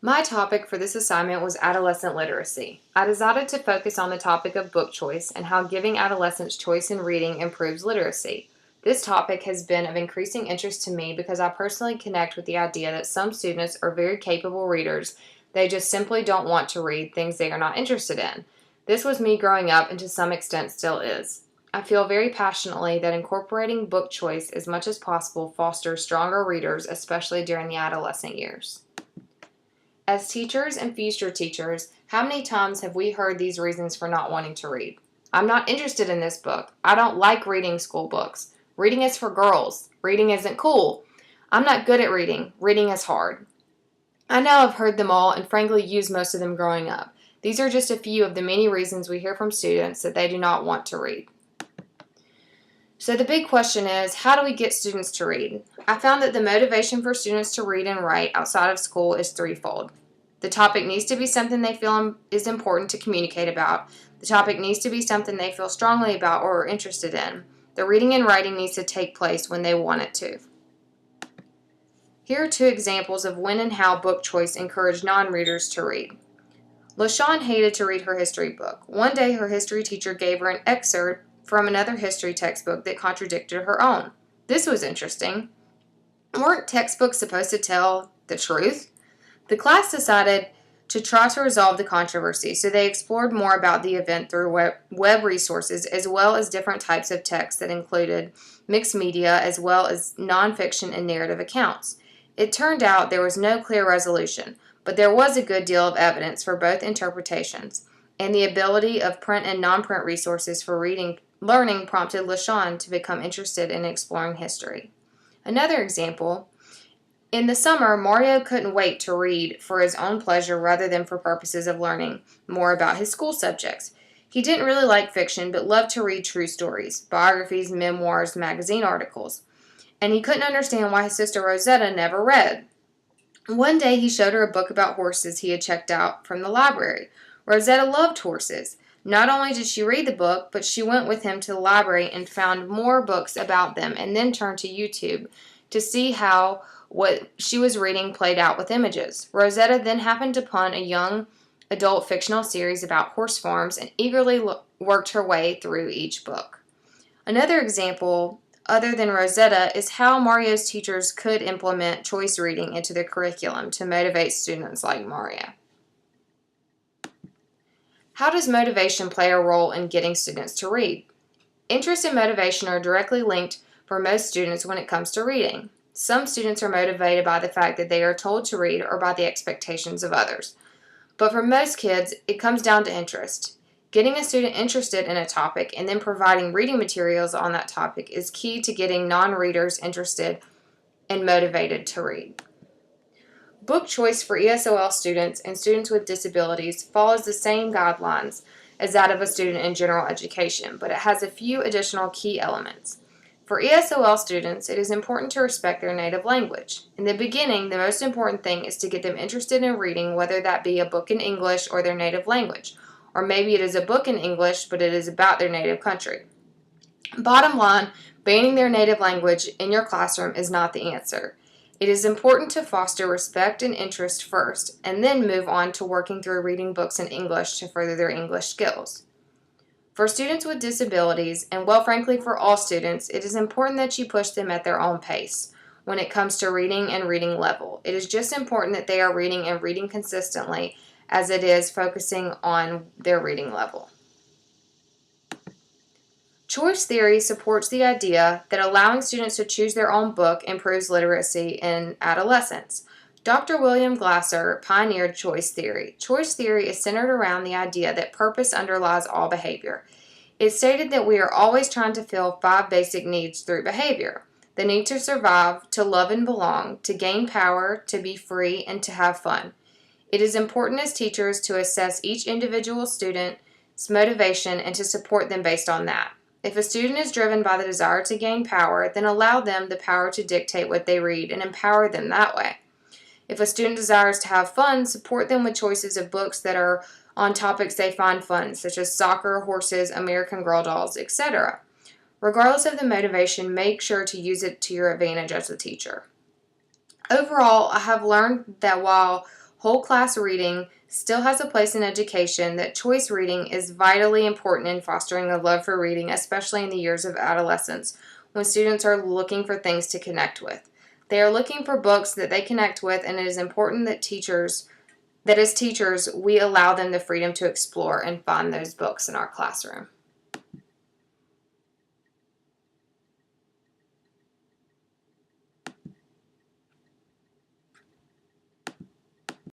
My topic for this assignment was adolescent literacy. I decided to focus on the topic of book choice and how giving adolescents choice in reading improves literacy. This topic has been of increasing interest to me because I personally connect with the idea that some students are very capable readers. They just simply don't want to read things they are not interested in. This was me growing up and to some extent still is. I feel very passionately that incorporating book choice as much as possible fosters stronger readers, especially during the adolescent years. As teachers and future teachers, how many times have we heard these reasons for not wanting to read? I'm not interested in this book. I don't like reading school books. Reading is for girls. Reading isn't cool. I'm not good at reading. Reading is hard. I know I've heard them all and frankly used most of them growing up. These are just a few of the many reasons we hear from students that they do not want to read. So the big question is, how do we get students to read? I found that the motivation for students to read and write outside of school is threefold. The topic needs to be something they feel is important to communicate about. The topic needs to be something they feel strongly about or are interested in. The reading and writing needs to take place when they want it to. Here are two examples of when and how book choice encouraged non-readers to read. LaShawn hated to read her history book. One day her history teacher gave her an excerpt from another history textbook that contradicted her own. This was interesting. Weren't textbooks supposed to tell the truth? The class decided to try to resolve the controversy, so they explored more about the event through web resources as well as different types of text that included mixed media as well as nonfiction and narrative accounts. It turned out there was no clear resolution, but there was a good deal of evidence for both interpretations, and the ability of print and non-print resources for learning prompted LaShawn to become interested in exploring history. Another example, in the summer, Mario couldn't wait to read for his own pleasure rather than for purposes of learning more about his school subjects. He didn't really like fiction, but loved to read true stories, biographies, memoirs, magazine articles. And he couldn't understand why his sister Rosetta never read. One day he showed her a book about horses he had checked out from the library. Rosetta loved horses. Not only did she read the book, but she went with him to the library and found more books about them and then turned to YouTube to see how what she was reading played out with images. Rosetta then happened upon a young adult fictional series about horse farms and eagerly worked her way through each book. Another example, other than Rosetta, is how Mario's teachers could implement choice reading into their curriculum to motivate students like Mario. How does motivation play a role in getting students to read? Interest and motivation are directly linked for most students when it comes to reading. Some students are motivated by the fact that they are told to read or by the expectations of others. But for most kids, it comes down to interest. Getting a student interested in a topic and then providing reading materials on that topic is key to getting non-readers interested and motivated to read. Book choice for ESOL students and students with disabilities follows the same guidelines as that of a student in general education, but it has a few additional key elements. For ESOL students, it is important to respect their native language. In the beginning, the most important thing is to get them interested in reading, whether that be a book in English or their native language, or maybe it is a book in English, but it is about their native country. Bottom line, banning their native language in your classroom is not the answer. It is important to foster respect and interest first, and then move on to working through reading books in English to further their English skills. For students with disabilities, and well, frankly, for all students, it is important that you push them at their own pace when it comes to reading and reading level. It is just important that they are reading and reading consistently as it is focusing on their reading level. Choice theory supports the idea that allowing students to choose their own book improves literacy in adolescence. Dr. William Glasser pioneered choice theory. Choice theory is centered around the idea that purpose underlies all behavior. It stated that we are always trying to fill 5 basic needs through behavior: the need to survive, to love and belong, to gain power, to be free, and to have fun. It is important as teachers to assess each individual student's motivation and to support them based on that. If a student is driven by the desire to gain power, then allow them the power to dictate what they read and empower them that way. If a student desires to have fun, support them with choices of books that are on topics they find fun, such as soccer, horses, American Girl dolls, etc. Regardless of the motivation, make sure to use it to your advantage as a teacher. Overall, I have learned that while Whole class reading still has a place in education, that choice reading is vitally important in fostering a love for reading, especially in the years of adolescence, when students are looking for things to connect with. They are looking for books that they connect with, and it is important that as teachers, we allow them the freedom to explore and find those books in our classroom.